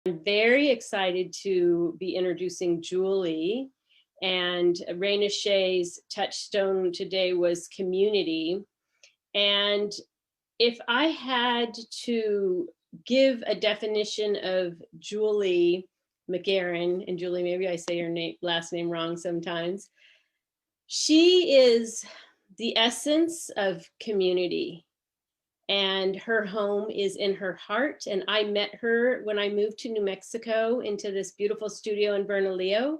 I'm very excited to be introducing Julie. And Raina Shea's touchstone today was community. And if I had to give a definition of Julie McGaharan, and Julie, maybe I say your last name wrong sometimes, she is the essence of community. And her home is in her heart. And I met her when I moved to New Mexico into this beautiful studio in Bernalillo.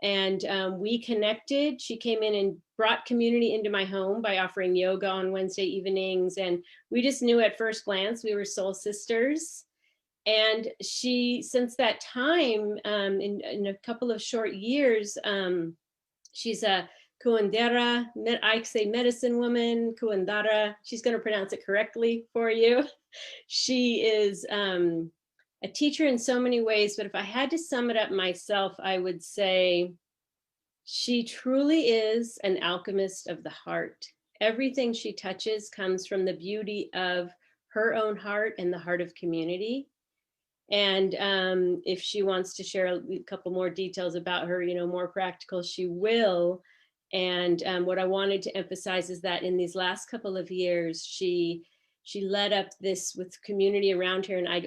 And we connected. She came in and brought community into my home by offering yoga on Wednesday evenings. And we just knew at first glance we were soul sisters. And she, since that time, in a couple of short years, she's a curandera, I say medicine woman, curandera. She's going to pronounce it correctly for you. She is a teacher in so many ways, but if I had to sum it up myself, I would say she truly is an alchemist of the heart. Everything she touches comes from the beauty of her own heart and the heart of community. And if she wants to share a couple more details about her, more practical, she will. And what I wanted to emphasize is that in these last couple of years, she led up this with community around her. And I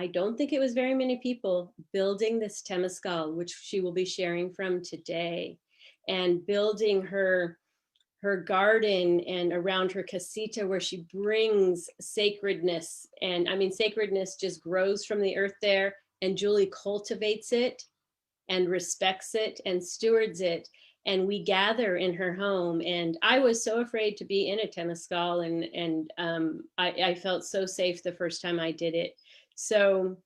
don't think it was very many people building this Temazcal, which she will be sharing from today, and building her garden and around her casita, where she brings sacredness. And I mean, sacredness just grows from the earth there, and Julie cultivates it and respects it and stewards it. And we gather in her home. And I was so afraid to be in a Temazcal, and I felt so safe the first time I did it. So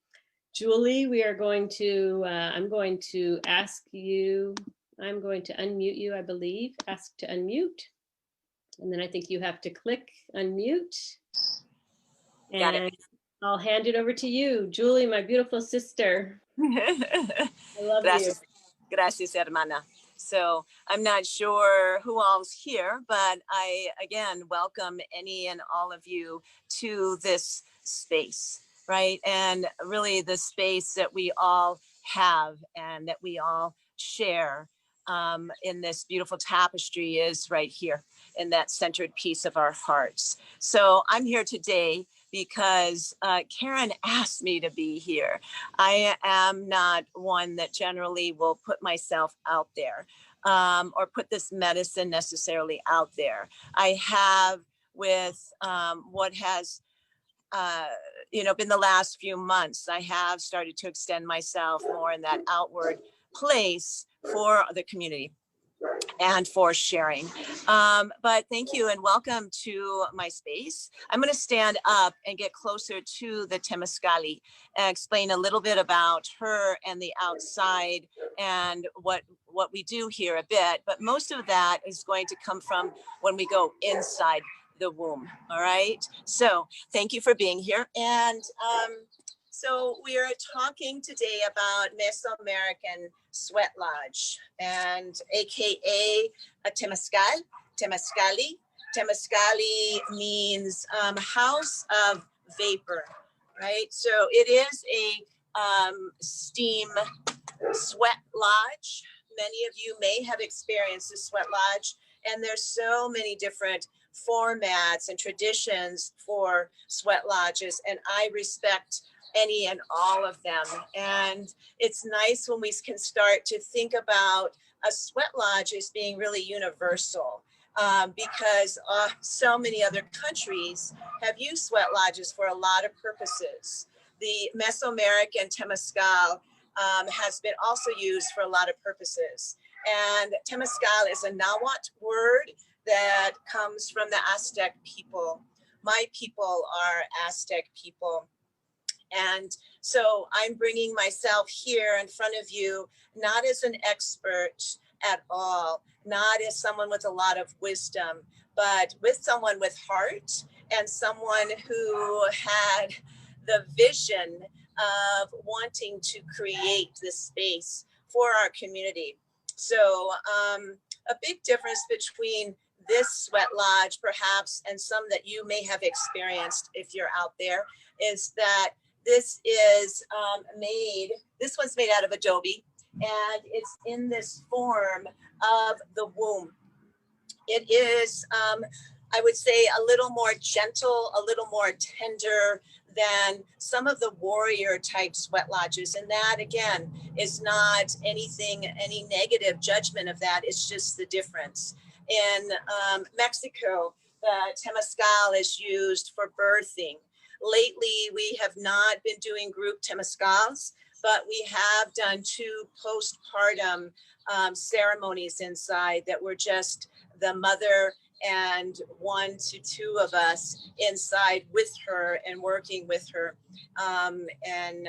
Julie, we are going to, I'm going to unmute you, I believe, ask to unmute. And then I think you have to click unmute. And I'll hand it over to you. Julie, my beautiful sister. I love you. Gracias, hermana. So I'm not sure who all's here, but I, again, welcome any and all of you to this space, right? And really the space that we all have and that we all share in this beautiful tapestry is right here in that centered piece of our hearts. So I'm here today because Karen asked me to be here. I am not one that generally will put myself out there or put this medicine necessarily out there. I have with what has been the last few months, I have started to extend myself more in that outward place for the community and for sharing. But thank you and welcome to my space. I'm going to stand up and get closer to the Temazcalli and explain a little bit about her and the outside and what we do here a bit. But most of that is going to come from when we go inside the womb. All right. So thank you for being here. And so we are talking today about MesoAmerican Sweat Lodge, and AKA a Temazcalli. Temazcalli means house of vapor, right? So it is a steam sweat lodge. Many of you may have experienced the sweat lodge, and there's so many different formats and traditions for sweat lodges, and I respect any and all of them. And it's nice when we can start to think about a sweat lodge as being really universal, because so many other countries have used sweat lodges for a lot of purposes. The Mesoamerican Temazcal has been also used for a lot of purposes. And Temazcal is a Nahuatl word that comes from the Aztec people. My people are Aztec people. And so I'm bringing myself here in front of you, not as an expert at all, not as someone with a lot of wisdom, but with someone with heart and someone who had the vision of wanting to create this space for our community. So a big difference between this sweat lodge perhaps and some that you may have experienced if you're out there is that This is this one's made out of adobe, and it's in this form of the womb. It is, I would say, a little more gentle, a little more tender than some of the warrior type sweat lodges. And that, again, is not anything, any negative judgment of that. It's just the difference. In Mexico, the Temazcal is used for birthing. Lately, we have not been doing group Temazcals, but we have done 2 postpartum ceremonies inside that were just the mother and 1 to 2 of us inside with her and working with her, and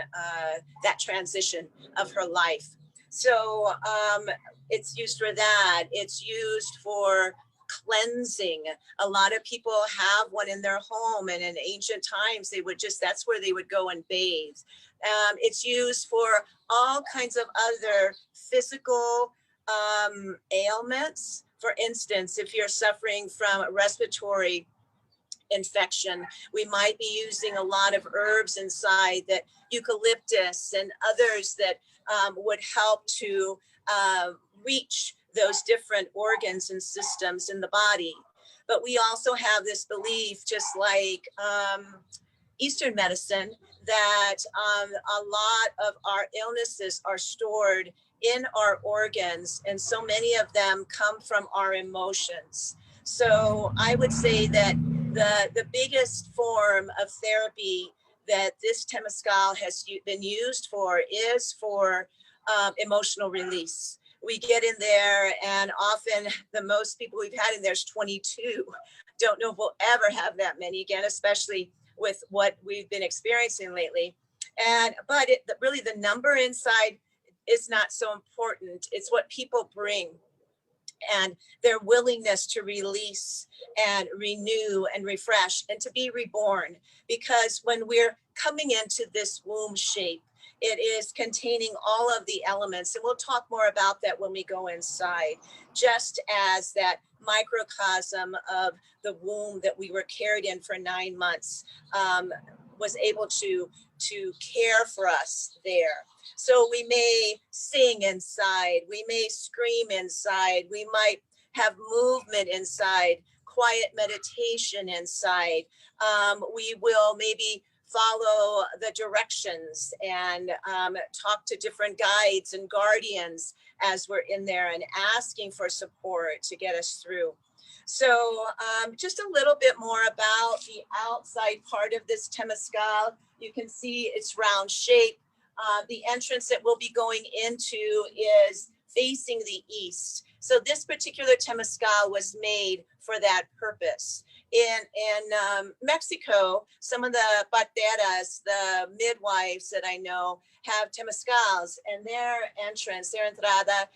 that transition of her life. So it's used for that. It's used for cleansing. A lot of people have one in their home, and in ancient times they would just, that's where they would go and bathe. It's used for all kinds of other physical ailments. For instance, if you're suffering from a respiratory infection, we might be using a lot of herbs inside, that eucalyptus and others that would help to reach those different organs and systems in the body. But we also have this belief, just like Eastern medicine, that a lot of our illnesses are stored in our organs, and so many of them come from our emotions. So I would say that the biggest form of therapy that this Temazcal has been used for is for emotional release. We get in there, and often the most people we've had in there is 22. Don't know if we'll ever have that many again, especially with what we've been experiencing lately. But really the number inside is not so important. It's what people bring and their willingness to release and renew and refresh and to be reborn. Because when we're coming into this womb shape, it is containing all of the elements. And we'll talk more about that when we go inside, just as that microcosm of the womb that we were carried in for 9 months was able to care for us there. So we may sing inside, we may scream inside, we might have movement inside, quiet meditation inside. We will maybe follow the directions and talk to different guides and guardians as we're in there and asking for support to get us through. So just a little bit more about the outside part of this Temazcal. You can see it's round shape. The entrance that we'll be going into is facing the east. So this particular Temazcal was made for that purpose. In Mexico, some of the parteras, the midwives that I know, have Temazcals, and their entrance, their entrada,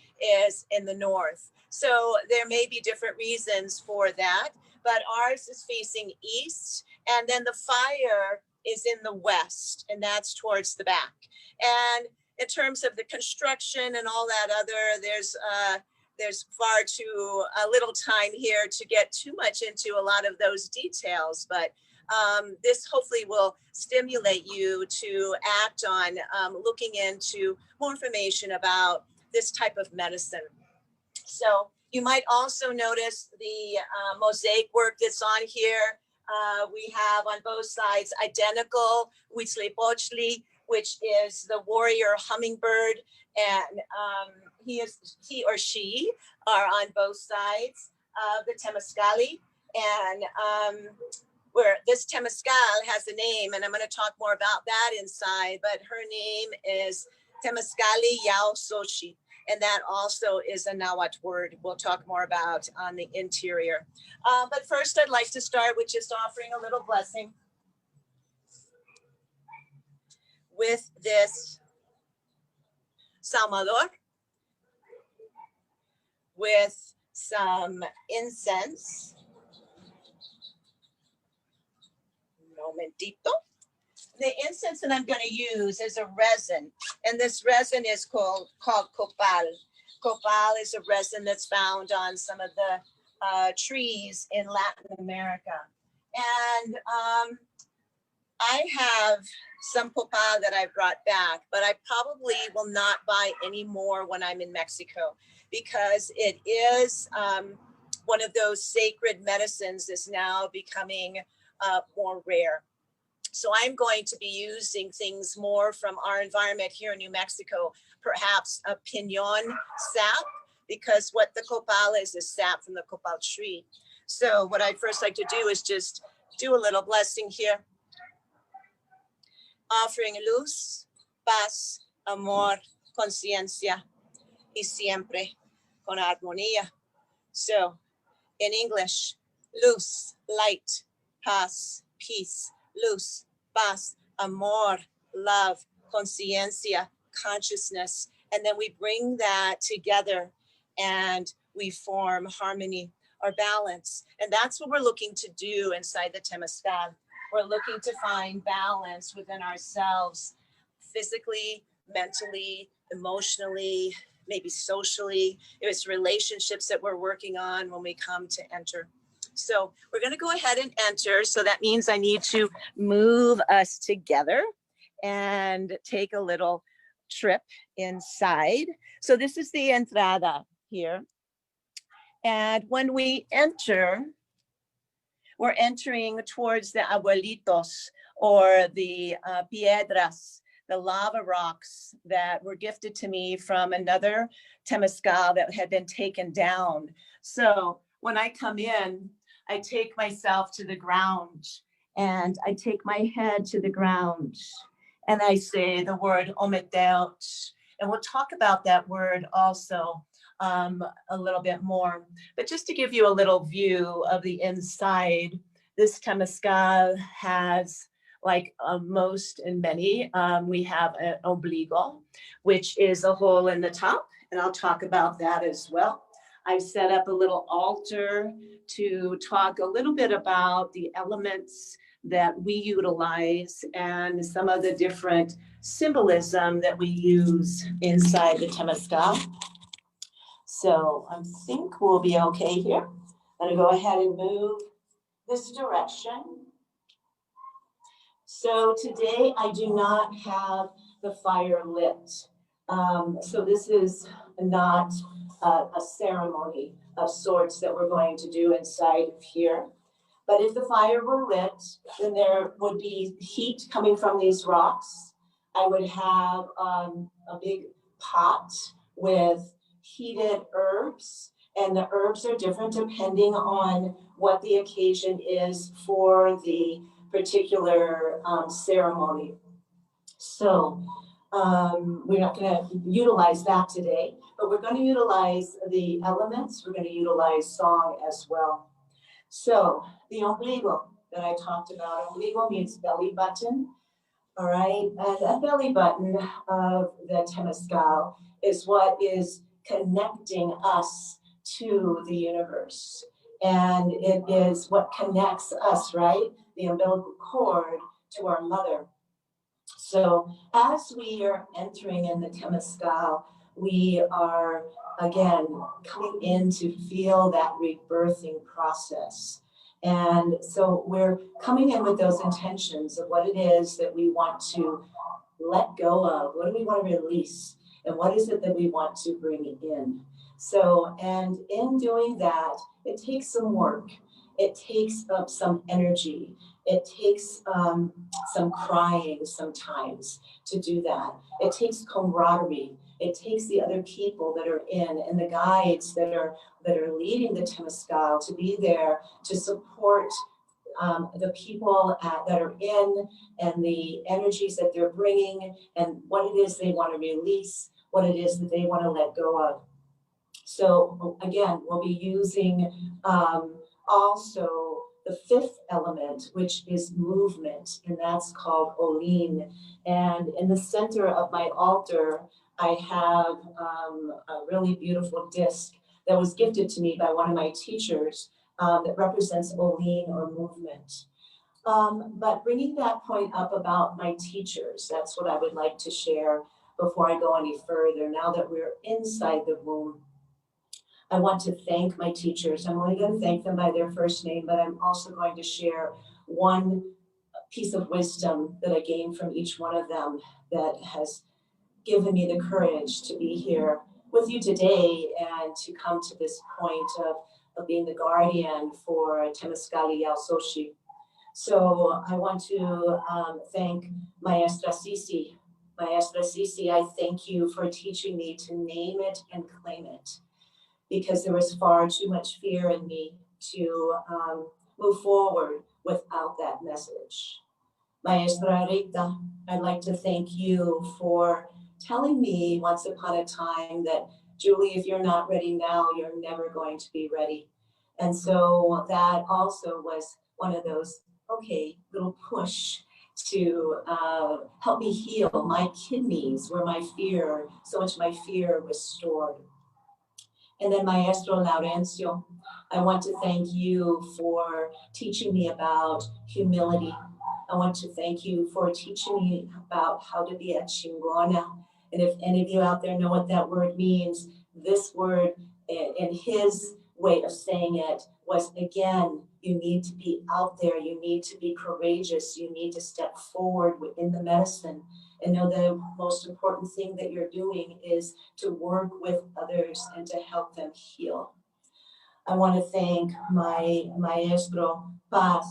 is in the north. So there may be different reasons for that, but ours is facing east, and then the fire is in the west, and that's towards the back. And in terms of the construction and all that other, there's far too little time here to get too much into a lot of those details, but this hopefully will stimulate you to act on looking into more information about this type of medicine. So you might also notice the mosaic work that's on here. We have on both sides identical Huitzilopochtli, which is the warrior hummingbird, and he or she are on both sides of the Temazcalli. And where this Temazcal has a name, and I'm going to talk more about that inside, but her name is Temazcalli Yaoxochitl, and that also is a Nahuatl word we'll talk more about on the interior. But first, I'd like to start with just offering a little blessing with this Salvador, with some incense. Momentito. The incense that I'm going to use is a resin, and this resin is called copal. Copal is a resin that's found on some of the trees in Latin America. And I have some copal that I brought back, but I probably will not buy any more when I'm in Mexico, because it is one of those sacred medicines that's now becoming more rare. So I'm going to be using things more from our environment here in New Mexico, perhaps a piñon sap, because what the copal is sap from the copal tree. So what I'd first like to do is just do a little blessing here. Offering luz, paz, amor, conciencia, y siempre con armonía. So in English, luz, light, paz, peace, luz, paz, amor, love, conciencia, consciousness. And then we bring that together and we form harmony or balance. And that's what we're looking to do inside the Temazcal. We're looking to find balance within ourselves, physically, mentally, emotionally, maybe socially. It's relationships that we're working on when we come to enter. So we're going to go ahead and enter. So that means I need to move us together and take a little trip inside. So this is the entrada here. And when we enter, we're entering towards the abuelitos, or the piedras, the lava rocks that were gifted to me from another Temazcal that had been taken down. So when I come in, I take myself to the ground, and I take my head to the ground, and I say the word Ometeot. And we'll talk about that word also a little bit more. But just to give you a little view of the inside, this Temazcal has, like most and many, we have an ombligo, which is a hole in the top, and I'll talk about that as well. I've set up a little altar to talk a little bit about the elements that we utilize and some of the different symbolism that we use inside the Temazcal. So I think we'll be okay here. I'm gonna go ahead and move this direction. So today I do not have the fire lit. So this is not a ceremony of sorts that we're going to do inside of here. But if the fire were lit, then there would be heat coming from these rocks. I would have a big pot with heated herbs, and the herbs are different depending on what the occasion is for the particular ceremony. So we're not going to utilize that today, but we're going to utilize the elements. We're going to utilize song as well. So the ombligo that I talked about, ombligo means belly button. All right, and a belly button of the Temazcal is what is connecting us to the universe. And it is what connects us, right? The umbilical cord to our mother. So as we are entering in the Temazcal, we are, again, coming in to feel that rebirthing process. And so we're coming in with those intentions of what it is that we want to let go of, what do we want to release, and what is it that we want to bring in. So, and in doing that, it takes some work. It takes up some energy. It takes some crying sometimes to do that. It takes camaraderie. It takes the other people that are in and the guides that are leading the Temazcal to be there to support the people that are in, and the energies that they're bringing, and what it is they want to release, what it is that they want to let go of. So again, we'll be using also the fifth element, which is movement, and that's called Olin. And in the center of my altar, I have a really beautiful disc that was gifted to me by one of my teachers that represents Olin, or movement. But bringing that point up about my teachers, that's what I would like to share before I go any further. Now that we're inside the womb, I want to thank my teachers. I'm only going to thank them by their first name, but I'm also going to share one piece of wisdom that I gained from each one of them that has given me the courage to be here with you today and to come to this point of being the guardian for Temazcalli Yaoxochitl. So I want to thank Maestra Sisi. Maestra Sisi, I thank you for teaching me to name it and claim it, because there was far too much fear in me to move forward without that message. Maestra Rita, I'd like to thank you for telling me once upon a time that, Julie, if you're not ready now, you're never going to be ready. And so that also was one of those, okay, little push to help me heal my kidneys where my fear, so much of my fear was stored. And then Maestro Laurencio, I want to thank you for teaching me about humility. I want to thank you for teaching me about how to be a chingona. And if any of you out there know what that word means, this word in his way of saying it was, again, you need to be out there, you need to be courageous, you need to step forward in the medicine and know the most important thing that you're doing is to work with others and to help them heal. I want to thank my Maestro Paz,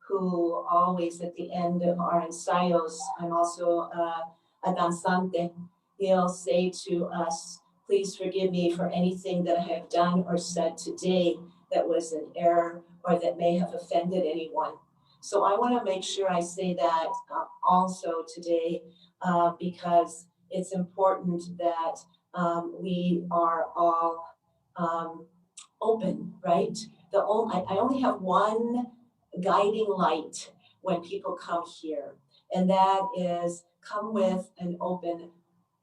who always at the end of our ensayos, I'm also a danzante, he'll say to us, please forgive me for anything that I have done or said today that was an error or that may have offended anyone. So I want to make sure I say that also today because it's important that we are all open, right? I only have one guiding light when people come here, and that is come with an open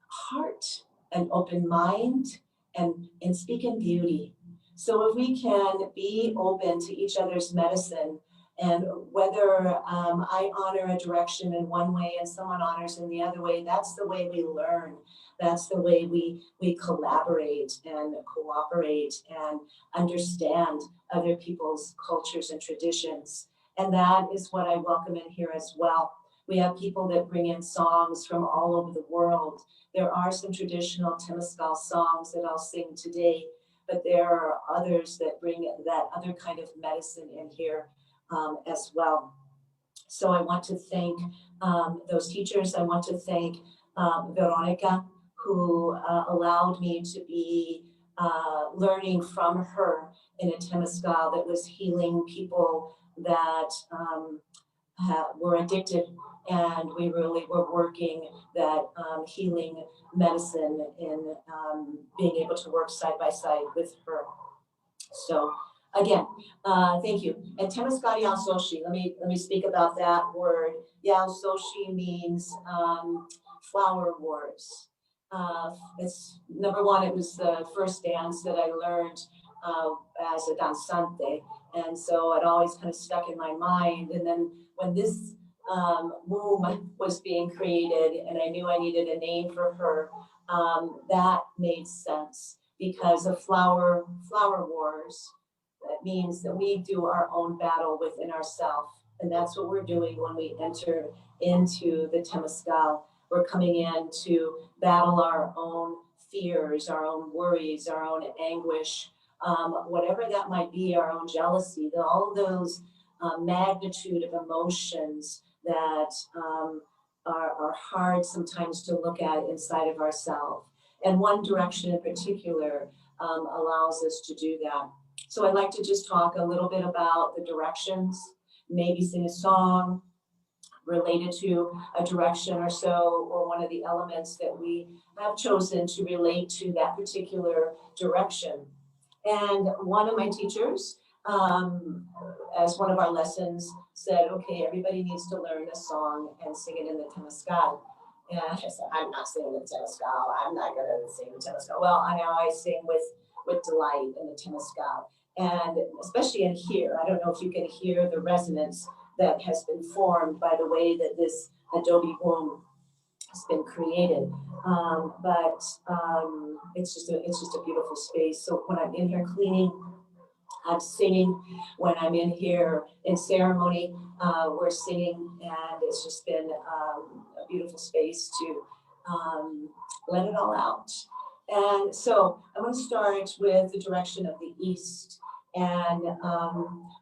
heart, an open mind, and speak in beauty. So if we can be open to each other's medicine, and whether I honor a direction in one way and someone honors in the other way, that's the way we learn. That's the way we collaborate and cooperate and understand other people's cultures and traditions. And that is what I welcome in here as well. We have people that bring in songs from all over the world. There are some traditional Temazcal songs that I'll sing today, but there are others that bring that other kind of medicine in here as well. So I want to thank those teachers. I want to thank Veronica, who allowed me to be learning from her in a Temazcal that was healing people that were addicted, and we really were working that healing medicine in being able to work side by side with her. So again, thank you. And Temazcalli Yaoxochitl, let me speak about that word. Yaoxochitl means flower wars. It's number one, it was the first dance that I learned as a danzante. And so it always kind of stuck in my mind. And then when this womb was being created and I knew I needed a name for her, that made sense because of flower wars. That means that we do our own battle within ourselves. And that's what we're doing when we enter into the Temazcal. We're coming in to battle our own fears, our own worries, our own anguish, whatever that might be, our own jealousy, all of those magnitude of emotions that are hard sometimes to look at inside of ourselves. And one direction in particular allows us to do that. So I'd like to just talk a little bit about the directions, maybe sing a song related to a direction or so, or one of the elements that we have chosen to relate to that particular direction. And one of my teachers, as one of our lessons, said, okay, everybody needs to learn a song and sing it in the Temazcal. And I said, I'm not singing the Temazcal. I'm not going to sing the Temazcal. Well, I know I sing with delight in the Temazcal. And especially in here, I don't know if you can hear the resonance that has been formed by the way that this adobe womb has been created. But it's just a beautiful space. So when I'm in here cleaning, I'm singing when I'm in here in ceremony. We're singing, and it's just been a beautiful space to let it all out. And so I'm going to start with the direction of the east. And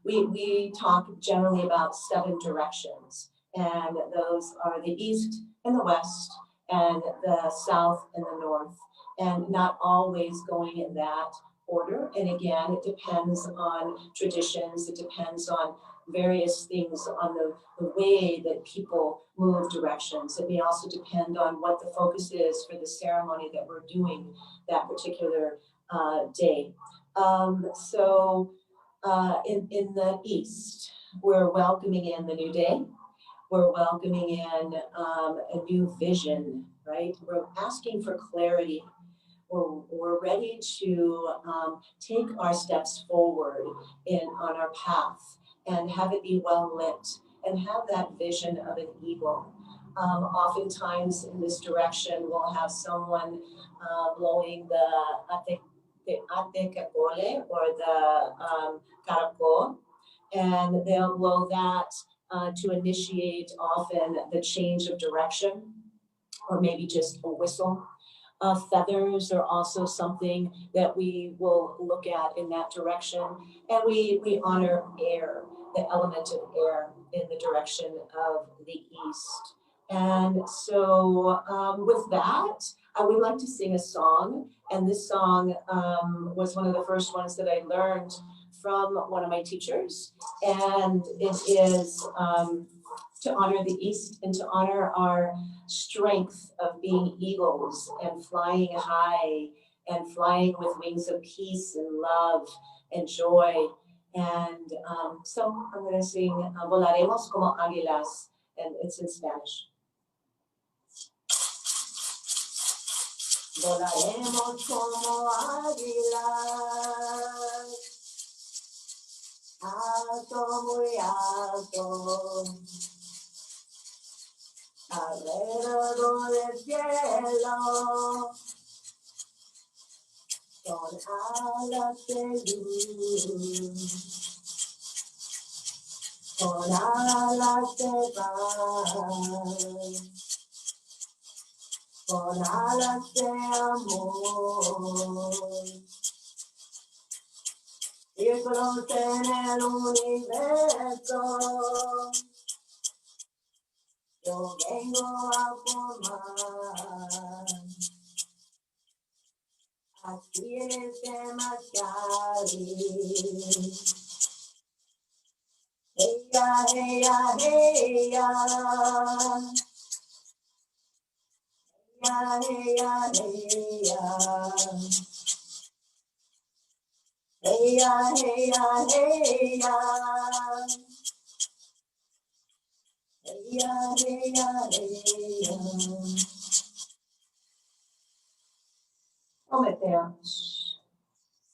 we talk generally about 7 directions, and those are the east and the west, and the south and the north, and not always going in that order. And again, it depends on traditions, it depends on various things, on the way that people move directions. It may also depend on what the focus is for the ceremony that we're doing that particular day. In the east, we're welcoming in the new day. We're welcoming in a new vision, right? We're asking for clarity. We're ready to take our steps forward on our path and have it be well lit and have that vision of an eagle. Oftentimes in this direction, we'll have someone blowing the ate capole, or the caracol, and they'll blow that to initiate often the change of direction, or maybe just a whistle. Feathers are also something that we will look at in that direction. And we honor air, the element of air in the direction of the east. And so with that, I would like to sing a song. And this song was one of the first ones that I learned from one of my teachers. And it is to honor the east and to honor our strength of being eagles and flying high and flying with wings of peace and love and joy. And so I'm going to sing Volaremos como águilas, and it's in Spanish. Volaremos como águilas, alto, muy alto, alrededor del cielo, con alas de luz, con alas de paz, con alas de amor. Círculos en el universo, yo vengo a formar. Aquí en Temazcalli. Heya, heya, heya. Heya, heya, heya. Heya, heya, heya. Heya, heya, heya. I'll let there.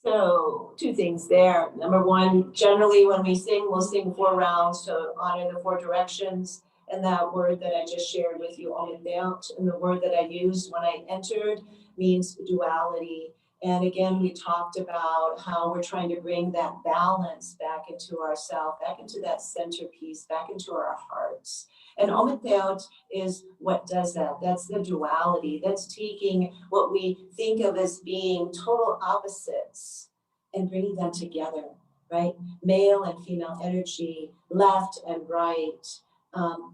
So 2 things there. Number 1, generally when we sing, we'll sing 4 rounds to honor the 4 directions. And that word that I just shared with you, omiteot, and the word that I used when I entered means duality. And again, we talked about how we're trying to bring that balance back into ourselves, back into that centerpiece, back into our hearts. And omiteot is what does that. That's the duality. That's taking what we think of as being total opposites and bringing them together, right? Male and female energy, left and right,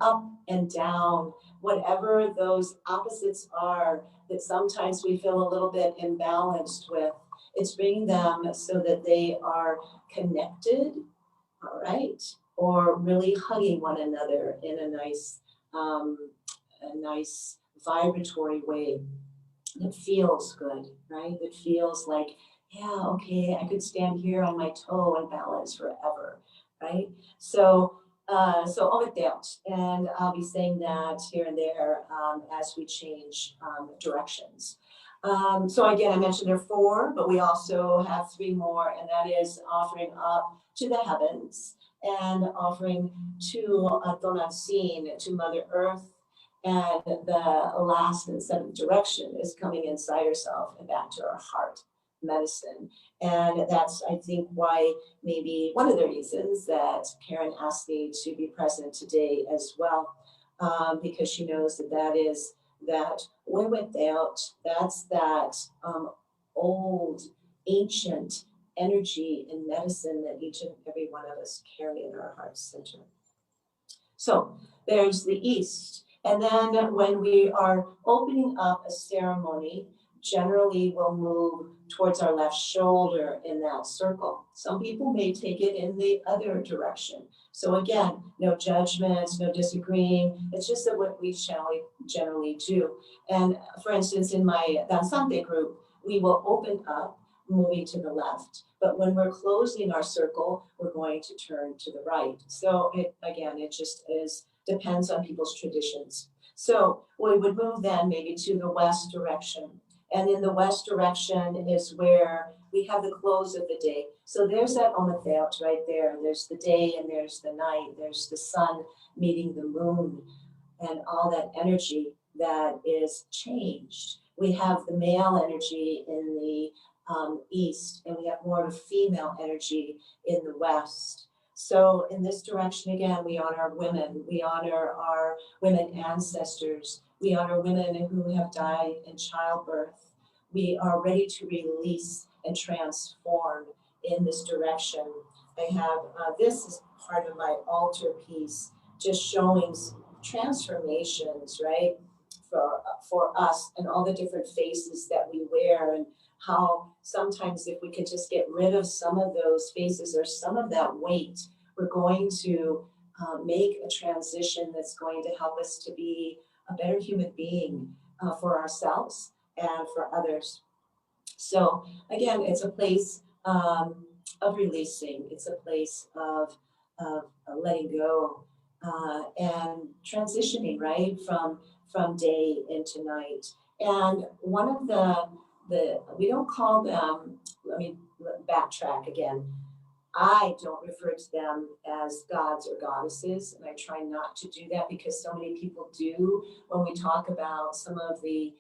up and down, whatever those opposites are that sometimes we feel a little bit imbalanced with. It's bringing them so that they are connected, all right? Or really hugging one another in a nice vibratory way that feels good, right? That feels like, yeah, okay, I could stand here on my toe and balance forever, right? So omiteot, and I'll be saying that here and there as we change directions. So again, I mentioned there are 4, but we also have 3 more, and that is offering up to the heavens and offering to Tonantzin, to Mother Earth. And the last and 7th direction is coming inside yourself and back to our heart. medicine. And that's, I think, why maybe one of the reasons that Karen asked me to be present today as well, because she knows that that is that way without, that's that old, ancient energy in medicine that each and every one of us carry in our heart center. So there's the East. And then when we are opening up a ceremony, generally we'll move towards our left shoulder in that circle. Some people may take it in the other direction. So again, no judgments, no disagreeing. It's just that what we generally do. And for instance, in my Danzante group, we will open up, moving to the left. But when we're closing our circle, we're going to turn to the right. So it just depends on people's traditions. So we would move then maybe to the west direction. And in the west direction is where we have the close of the day. So there's that omatheot right there. There's the day and there's the night. There's the sun meeting the moon and all that energy that is changed. We have the male energy in the east, and we have more of a female energy in the west. So in this direction, again, we honor women. We honor our women ancestors. We honor women who have died in childbirth. We are ready to release and transform in this direction. I have, this is part of my altar piece, just showing transformations, right? For us and all the different faces that we wear, and how sometimes if we could just get rid of some of those faces or some of that weight, we're going to make a transition that's going to help us to be a better human being for ourselves and for others. So again, it's a place of releasing. It's a place of letting go and transitioning, right, from day into night. And one of the we don't call them, let me backtrack again. I don't refer to them as gods or goddesses, and I try not to do that because so many people do when we talk about some of the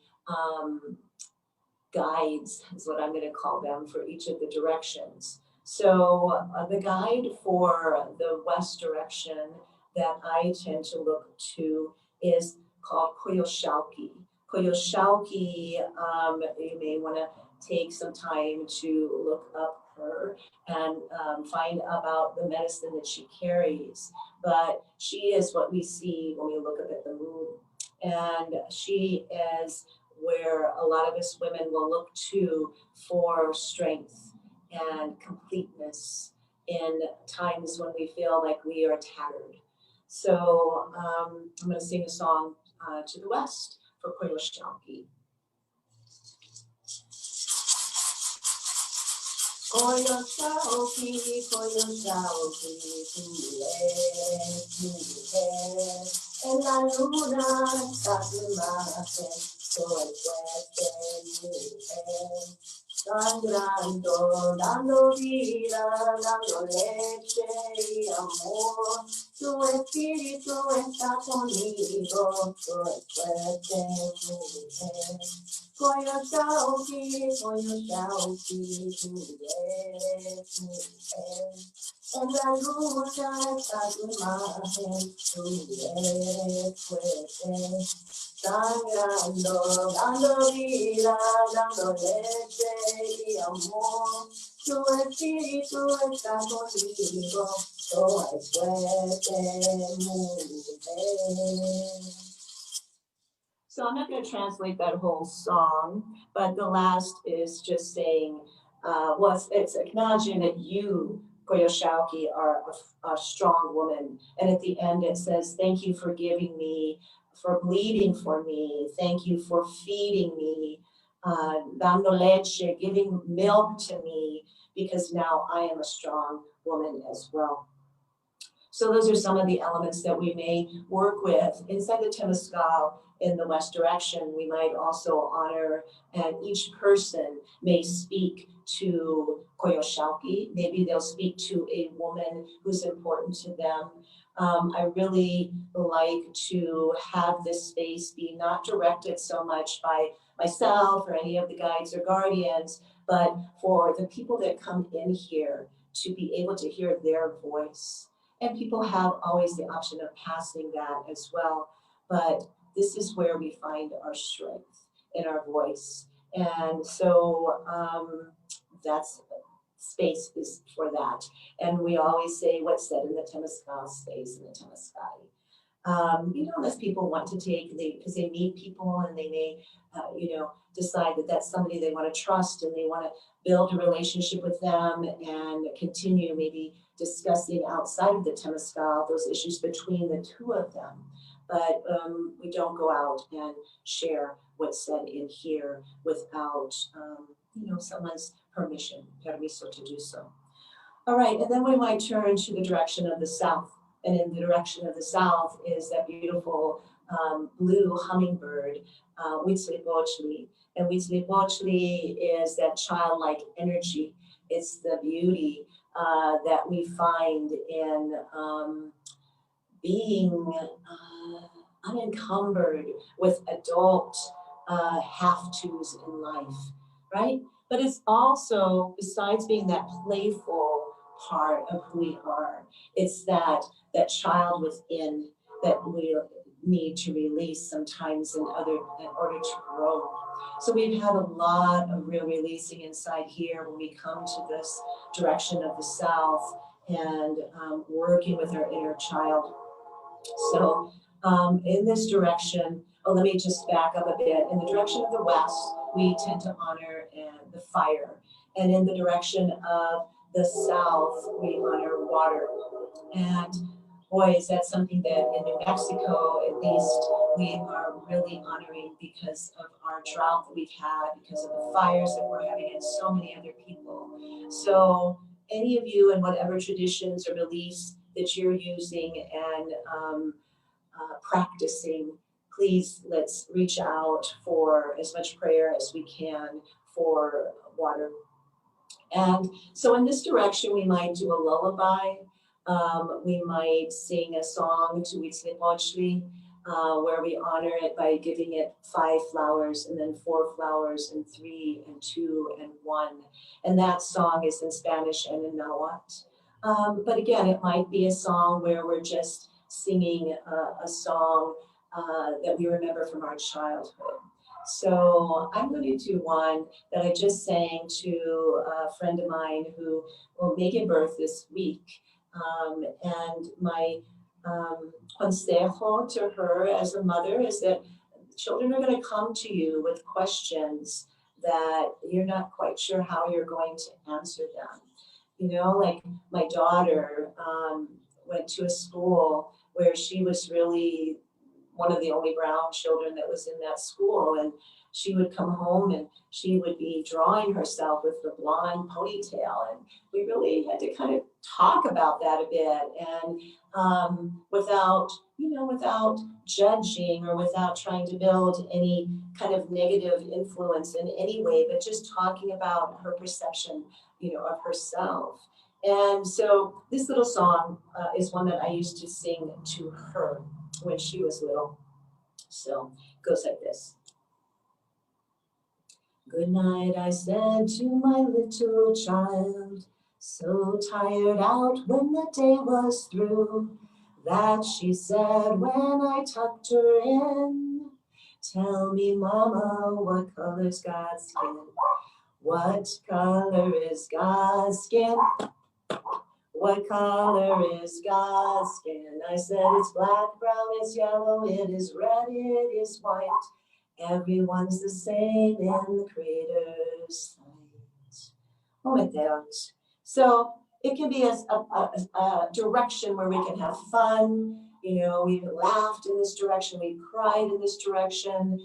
guides, is what I'm going to call them, for each of the directions. So the guide for the west direction that I tend to look to is called Koyoshauki. Koyoshauki, you may want to take some time to look up her and find about the medicine that she carries. But she is what we see when we look up at the moon. And she is where a lot of us women will look to for strength and completeness in times when we feel like we are tattered. So I'm going to sing a song to the west for Koyoshauki. Koyoshauki, Koyoshauki, en la luna está tu imagen, soy fuerte mujer, sangrando, dando vida, dando leche y amor. Tu espíritu está conmigo, soy fuerte mujer. Koyoshauki, Koyoshauki, tú eres mujer. En la lucha está tu imagen, tú eres fuerte. Sangrando, dando vida, dando leche y amor. Tu espíritu está conmigo, soy fuerte mujer. So I'm not going to translate that whole song, but the last is just saying, it's acknowledging that you, Koyoshauki, are a strong woman. And at the end it says, thank you for giving me, for bleeding for me. Thank you for feeding me, dando leche, giving milk to me, because now I am a strong woman as well. So those are some of the elements that we may work with. Inside the Temazcal in the west direction, we might also honor, and each person may speak to Koyoshauki. Maybe they'll speak to a woman who's important to them. I really like to have this space be not directed so much by myself or any of the guides or guardians, but for the people that come in here to be able to hear their voice. And people have always the option of passing that as well. But this is where we find our strength in our voice. And so that's space is for that. And we always say what's said in the Temazcal stays in the Temazcalli. Unless people want to take, because they meet people and they may, decide that that's somebody they want to trust and they want to build a relationship with them and continue maybe discussing outside of the Temazcal those issues between the two of them. But we don't go out and share what's said in here without, someone's permission, permiso to do so. All right, and then we might turn to the direction of the south. And in the direction of the south is that beautiful blue hummingbird, Huitzilopochtli. And Huitzilopochtli is that childlike energy. It's the beauty that we find in being unencumbered with adult have-tos in life, right? But it's also, besides being that playful part of who we are, it's that child within that we need to release sometimes in order to grow. So we've had a lot of real releasing inside here when we come to this direction of the south and working with our inner child. So in this direction, let me just back up a bit. In the direction of the west, we tend to honor the fire. And in the direction of the south, we honor water. And boy, is that something that in New Mexico, at least, we are really honoring because of our drought that we've had, because of the fires that we're having, and so many other people. So any of you in whatever traditions or beliefs that you're using and practicing, please let's reach out for as much prayer as we can for water. And so in this direction, we might do a lullaby. We might sing a song to Huitzilopochtli, where we honor it by giving it 5 flowers and then 4 flowers and 3 and 2 and 1. And that song is in Spanish and in Nahuatl. But again, it might be a song where we're just singing a song that we remember from our childhood. So I'm going to do one that I just sang to a friend of mine who will make a birth this week. And my consejo to her as a mother is that children are going to come to you with questions that you're not quite sure how you're going to answer them. Like my daughter went to a school where she was really one of the only brown children that was in that school, and she would come home and she would be drawing herself with the blonde ponytail, and we really had to kind of talk about that a bit, and without judging or without trying to build any kind of negative influence in any way, but just talking about her perception, of herself. And so this little song is one that I used to sing to her when she was little. So it goes like this. Good night, I said to my little child, so tired out when the day was through, that she said when I tucked her in, tell me, Mama, what color's God's skin? What color is God's skin? What color is God's skin? I said it's black, brown, it's yellow, it is red, it is white. Everyone's the same in the Creator's sight. Oh my God. So it can be a direction where we can have fun. We've laughed in this direction, we've cried in this direction.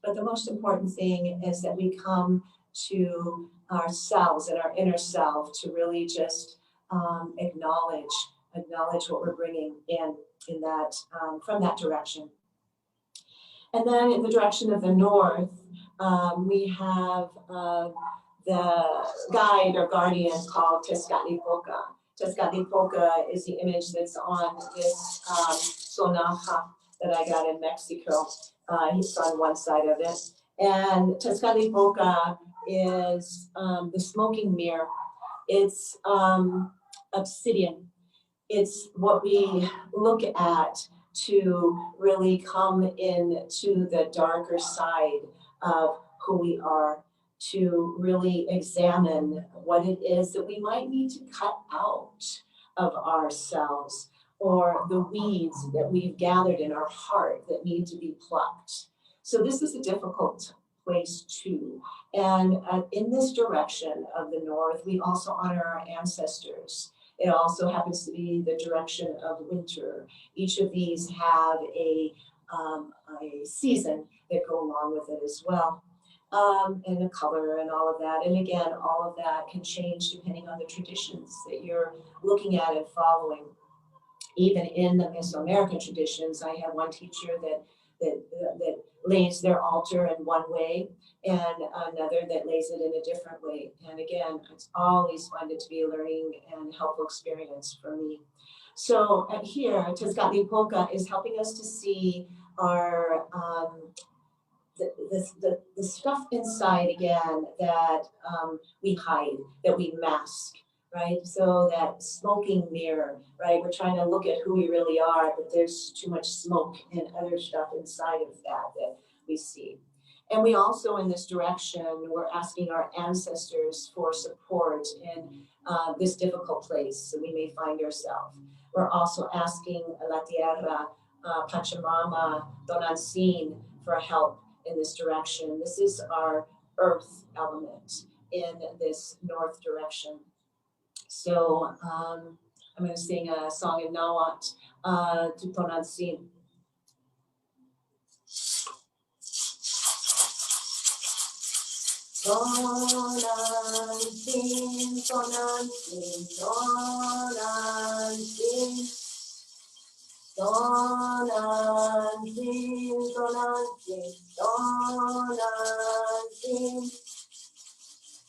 But the most important thing is that we come to ourselves and our inner self to really just acknowledge what we're bringing in that from that direction. And then in the direction of the north, we have the guide or guardian called Tezcatlipoca. Tezcatlipoca is the image that's on this sonaja that I got in Mexico. He's on one side of it. And Temazcalli is the smoking mirror. It's obsidian. It's what we look at to really come into the darker side of who we are, to really examine what it is that we might need to cut out of ourselves, or the weeds that we've gathered in our heart that need to be plucked. So this is a difficult place too. And in this direction of the north, we also honor our ancestors. It also happens to be the direction of winter. Each of these have a season that go along with it as well. And the color and all of that. And again, all of that can change depending on the traditions that you're looking at and following. Even in the Mesoamerican traditions, I have one teacher that lays their altar in one way, and another that lays it in a different way. And again, it's always found it to be a learning and helpful experience for me. So here, Temazcalli is helping us to see our the stuff inside again that we hide, that we mask, right? So that smoking mirror, right? We're trying to look at who we really are, but there's too much smoke and other stuff inside of that we see. And we also, in this direction, we're asking our ancestors for support in this difficult place that we may find ourselves. We're also asking La Tierra, Pachamama, Tonantzin for help in this direction. This is our earth element in this north direction. So I'm going to sing a song in Nahuatl to Tonantzin. Tonantzin, Tonantzin, Tonantzin. Tonantzin, Tonantzin, Tonantzin.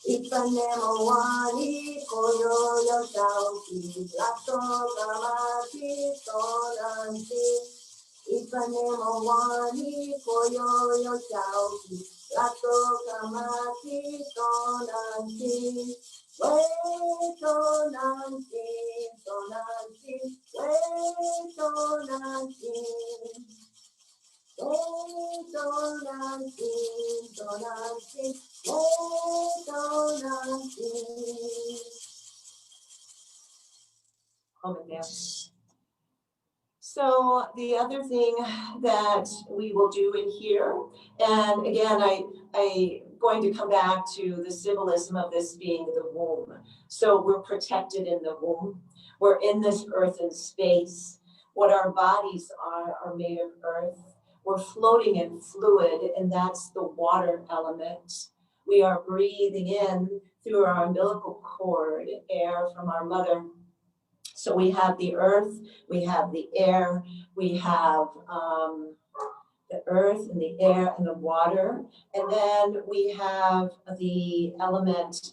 Ipanema wani koyo Yaoxochitl, lato kamati Tonantzin. Ipanema wani koyo Yaoxochitl, lato kamati Tonantzin. Wait, Tonantzin, Tonantzin, wait, Tonantzin. Wait, Tonantzin, Tonantzin, wait, Tonantzin. Home in there. So the other thing that we will do in here, and again, I going to come back to the symbolism of this being the womb. So we're protected in the womb. We're in this earth and space. What our bodies are made of earth. We're floating in fluid, and that's the water element. We are breathing in through our umbilical cord, air from our mother. So we have the earth, we have the air, we have the earth and the air and the water. And then we have the element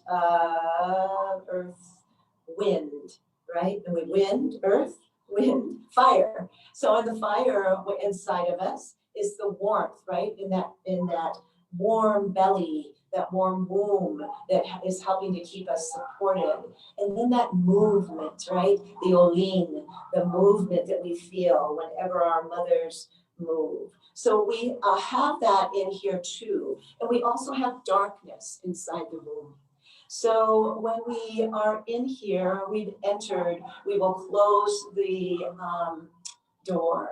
earth, wind, right? And we wind, earth, wind, fire. So in the fire inside of us is the warmth, right? In that warm belly, that warm womb that is helping to keep us supported. And then that movement, right? The olin, the movement that we feel whenever our mothers move. So we have that in here too. And we also have darkness inside the womb. So when we are in here, we've entered, we will close the door.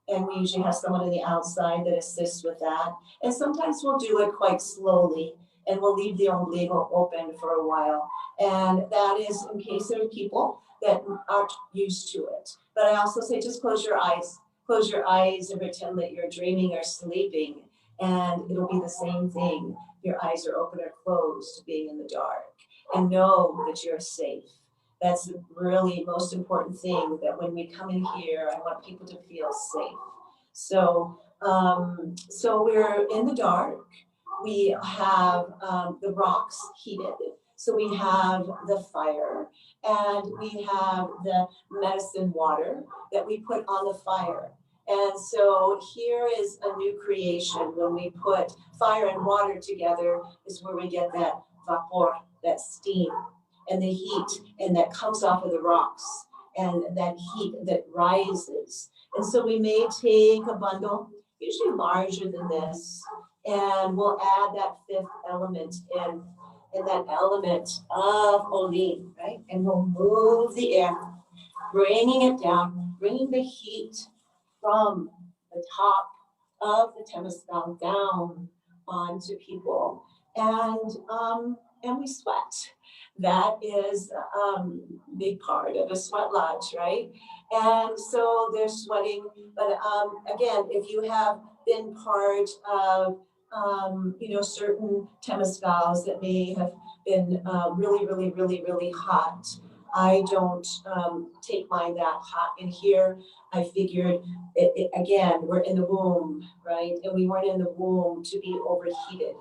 And we usually have someone on the outside that assists with that. And sometimes we'll do it quite slowly, and we'll leave the umbilical open for a while. And that is in case there are people that aren't used to it. But I also say just close your eyes. Close your eyes and pretend that you're dreaming or sleeping. And it'll be the same thing. Your eyes are open or closed, being in the dark. And know that you're safe. That's the really most important thing, that when we come in here, I want people to feel safe. So, so we're in the dark. We have the rocks heated. So we have the fire, and we have the medicine water that we put on the fire. And so here is a new creation. When we put fire and water together is where we get that vapor, that steam, and the heat, and that comes off of the rocks, and that heat that rises. And so we may take a bundle, usually larger than this, and we'll add that fifth element in, and that element of Olin, right? And we'll move the air, bringing it down, bringing the heat from the top of the Temazcal down onto people, and we sweat. That is a big part of a sweat lodge, right? And so they're sweating, but again, if you have been part of certain Temazcals that may have been really, really, really, really hot. I don't take mine that hot in here. I figured, again, we're in the womb, right? And we weren't in the womb to be overheated.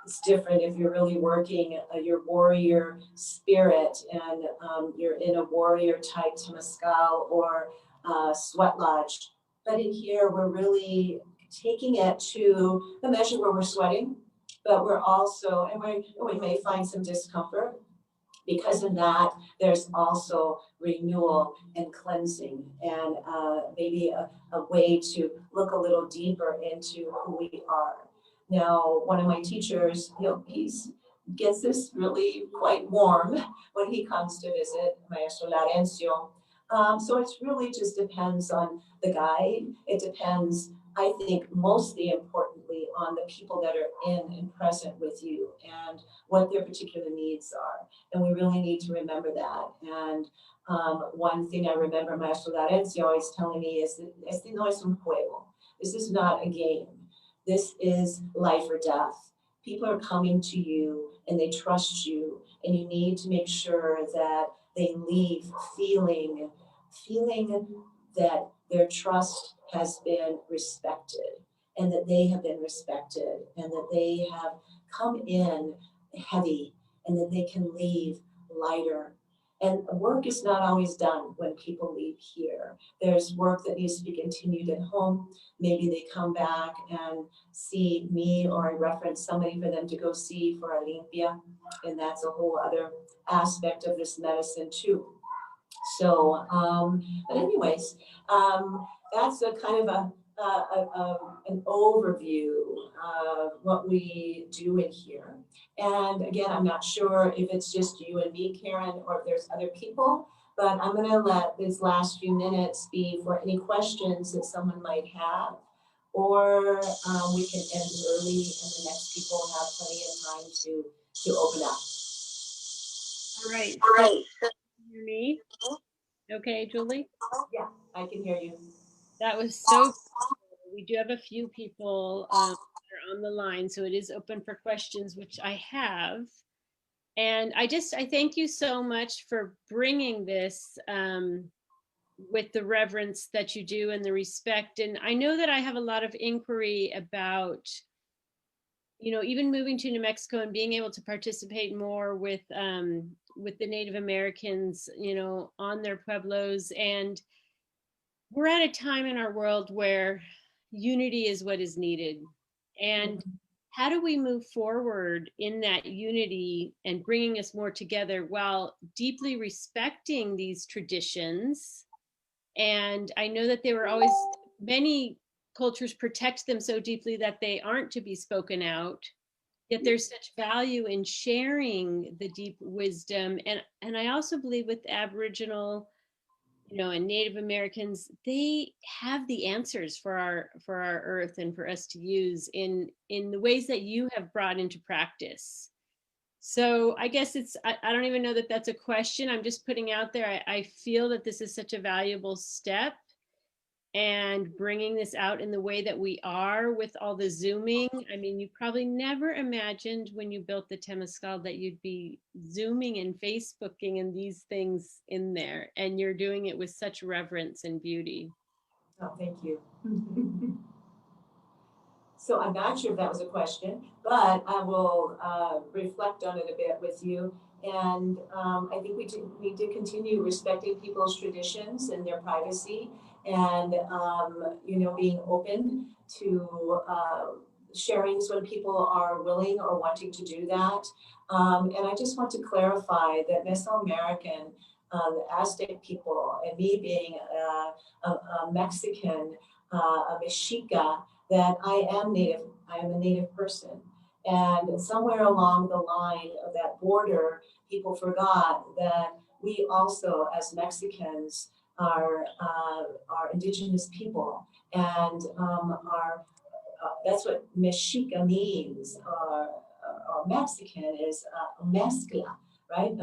It's different if you're really working your warrior spirit and you're in a warrior type Temazcal or sweat lodge. But in here, we're really taking it to the measure where we're sweating, but we're also, and we may find some discomfort, because in that there's also renewal and cleansing, and maybe a way to look a little deeper into who we are. Now, one of my teachers, he's gets this really quite warm when he comes to visit, Maestro Laurencio. So it really just depends on the guide. It depends, I think, mostly importantly, on the people that are in and present with you and what their particular needs are. And we really need to remember that. And one thing I remember Maestro Laurencio always telling me is that este no es un juego. This is not a game. This is life or death. People are coming to you and they trust you, and you need to make sure that they leave feeling that their trust has been respected, and that they have been respected, and that they have come in heavy, and that they can leave lighter. And work is not always done when people leave here. There's work that needs to be continued at home. Maybe they come back and see me, or I reference somebody for them to go see for Olympia, and that's a whole other aspect of this medicine too. So, but anyways, that's a kind of an overview of what we do in here. And again, I'm not sure if it's just you and me, Karen, or if there's other people, but I'm going to let this last few minutes be for any questions that someone might have, or we can end early and the next people have plenty of time to open up. All right. All right. Can you hear me? Okay, Julie? Yeah, I can hear you. That was so cool. We do have a few people that are on the line, so it is open for questions, which I have. And I thank you so much for bringing this with the reverence that you do and the respect. And I know that I have a lot of inquiry about, even moving to New Mexico and being able to participate more with the Native Americans, on their pueblos. And we're at a time in our world where unity is what is needed. And how do we move forward in that unity and bringing us more together while deeply respecting these traditions? And I know that many cultures protect them so deeply that they aren't to be spoken out. Yet there's such value in sharing the deep wisdom. And I also believe with Aboriginal, and Native Americans, they have the answers for our earth and for us to use in the ways that you have brought into practice. So I guess I don't even know that that's a question. I'm just putting out there. I feel that this is such a valuable step, and bringing this out in the way that we are with all the Zooming. I mean, you probably never imagined when you built the Temazcal that you'd be Zooming and Facebooking and these things in there, and you're doing it with such reverence and beauty. Oh, thank you. So I'm not sure if that was a question, but I will reflect on it a bit with you. And I think we need to continue respecting people's traditions and their privacy, and, you know, being open to sharings when people are willing or wanting to do that. And I just want to clarify that Mesoamerican, the Aztec people, and me being a Mexican, a Mexica, that I am Native, I am a Native person. And somewhere along the line of that border, people forgot that we also, as Mexicans, are indigenous people, and are that's what Mexica means, or Mexican is mezcla, right?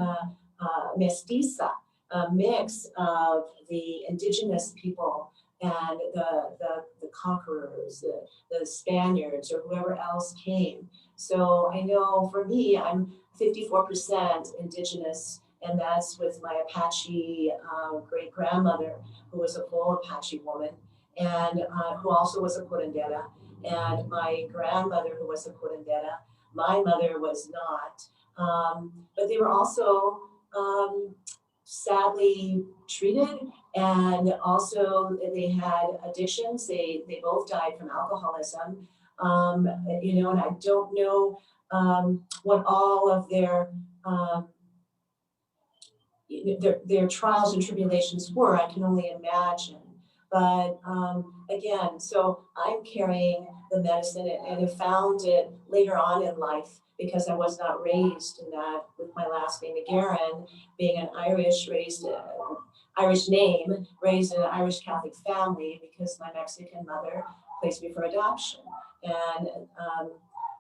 Mestiza, a mix of the indigenous people and the conquerors, the Spaniards, or whoever else came. So I know for me, I'm 54% indigenous, and that's with my Apache great grandmother, who was a full Apache woman, and who also was a curandera, and my grandmother, who was a curandera. My mother was not, but they were also sadly treated, and also they had addictions. They both died from alcoholism, you know, and I don't know what all of um, their trials and tribulations were. I can only imagine. But again, so I'm carrying the medicine, and have found it later on in life, because I was not raised in that, with my last name McGaharan, being an Irish, raised Irish name, raised in an Irish Catholic family, because my Mexican mother placed me for adoption. And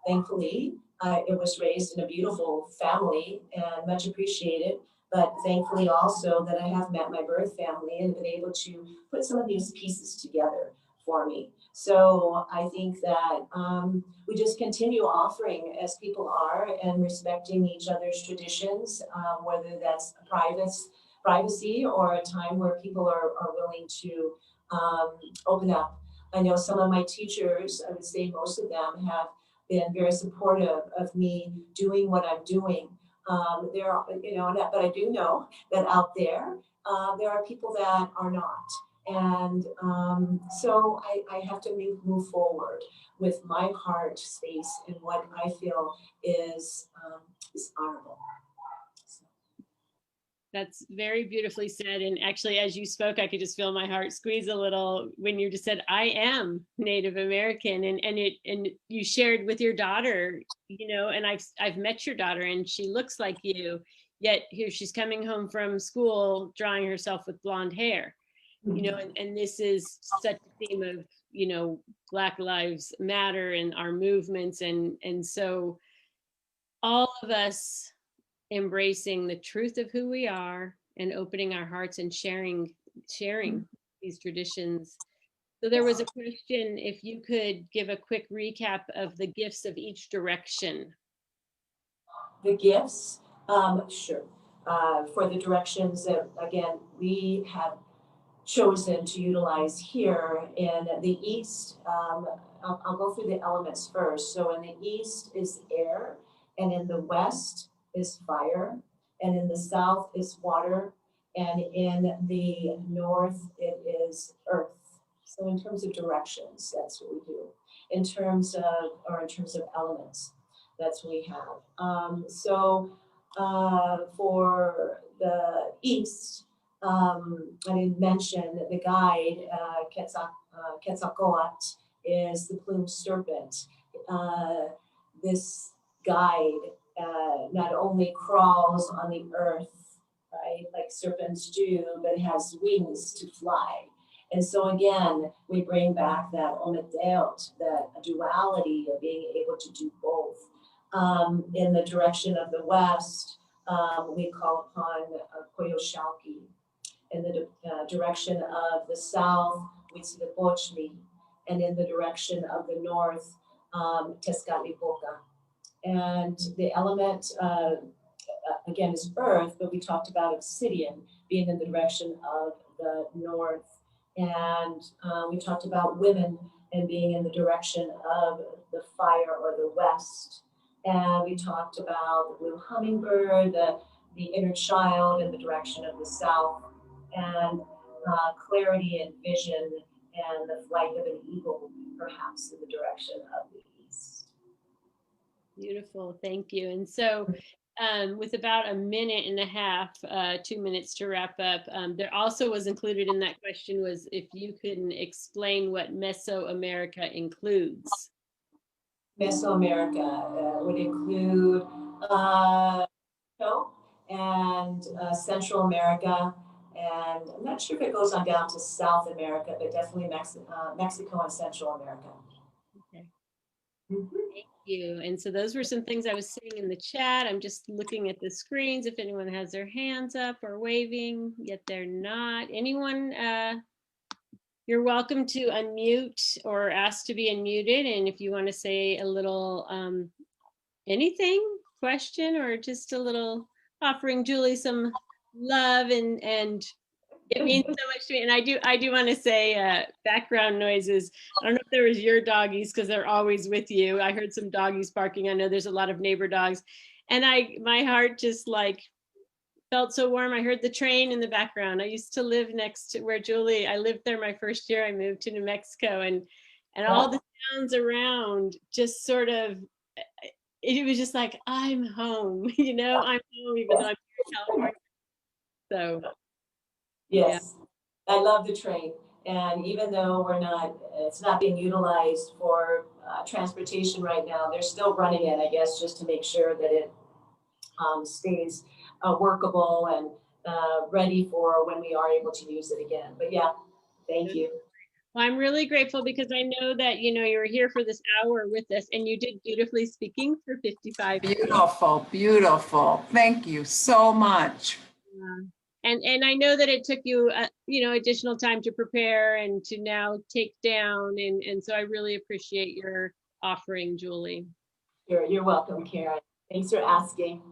thankfully, it was raised in a beautiful family and much appreciated. But thankfully also that I have met my birth family and been able to put some of these pieces together for me. So I think that we just continue offering as people are, and respecting each other's traditions, whether that's privacy or a time where people are willing to open up. I know some of my teachers, I would say most of them, have been very supportive of me doing what I'm doing. There are, you know, but I do know that out there, there are people that are not. And so I have to move forward with my heart space and what I feel is honorable. That's very beautifully said. And actually, as you spoke, I could just feel my heart squeeze a little when you just said, I am Native American. And you shared with your daughter, you know, and I've met your daughter, and she looks like you, yet here she's coming home from school drawing herself with blonde hair, you know, and this is such a theme of, you know, Black Lives Matter and our movements. And so all of us embracing the truth of who we are and opening our hearts and sharing these traditions. So there was a question, if you could give a quick recap of the gifts of each direction. The gifts, sure. For the directions that, again, we have chosen to utilize here in the East, I'll go through the elements first. So in the East is air, and in the West is fire, and in the South is water, and in the North it is earth. So in terms of directions, that's what we do. In terms of elements, that's what we have. For the East, I didn't mention the guide, Quetzalcoatl, is the plumed serpent. This guide not only crawls on the earth, right, like serpents do, but has wings to fly. And so again, we bring back that ometeot, that duality of being able to do both. In the direction of the West, we call upon Coyoshalki. In the direction of the South, Huitzilopochtli. And in the direction of the North, Tezcatlipoca. And the element, again, is earth, but we talked about obsidian being in the direction of the North. And we talked about women and being in the direction of the fire or the West. And we talked about the blue hummingbird, the inner child in the direction of the South. And clarity and vision and the flight of an eagle, perhaps in the direction of the east. Beautiful, thank you. And so with about a minute and a half, 2 minutes to wrap up, there also was included in that question was if you can explain what Mesoamerica includes. Mesoamerica would include and Central America, and I'm not sure if it goes on down to South America, but definitely Mexico and Central America. Okay. Mm-hmm. Thank you. And so those were some things I was seeing in the chat. I'm just looking at the screens if anyone has their hands up or waving, yet they're not. Anyone, you're welcome to unmute or ask to be unmuted. And if you want to say a little anything, question, or just a little offering Julie some love, and it means so much to me. And I do want to say background noises. I don't know if there was your doggies because they're always with you. I heard some doggies barking. I know there's a lot of neighbor dogs, and my heart just like felt so warm. I heard the train in the background. I used to live next to where Julie, I lived there my first year. I moved to New Mexico, and all the sounds around just sort of, it was just like, I'm home, you know, I'm home even though I'm here in California. So, yes, yeah. I love the train. And even though it's not being utilized for transportation right now, they're still running it, I guess, just to make sure that it stays workable and ready for when we are able to use it again. But yeah, thank you. Well, I'm really grateful because I know that, you know, you were here for this hour with us and you did beautifully speaking for 55 years. Beautiful, beautiful. Thank you so much. And I know that it took you, you know, additional time to prepare and to now take down. And so I really appreciate your offering, Julie. You're welcome, Karen. Thanks for asking.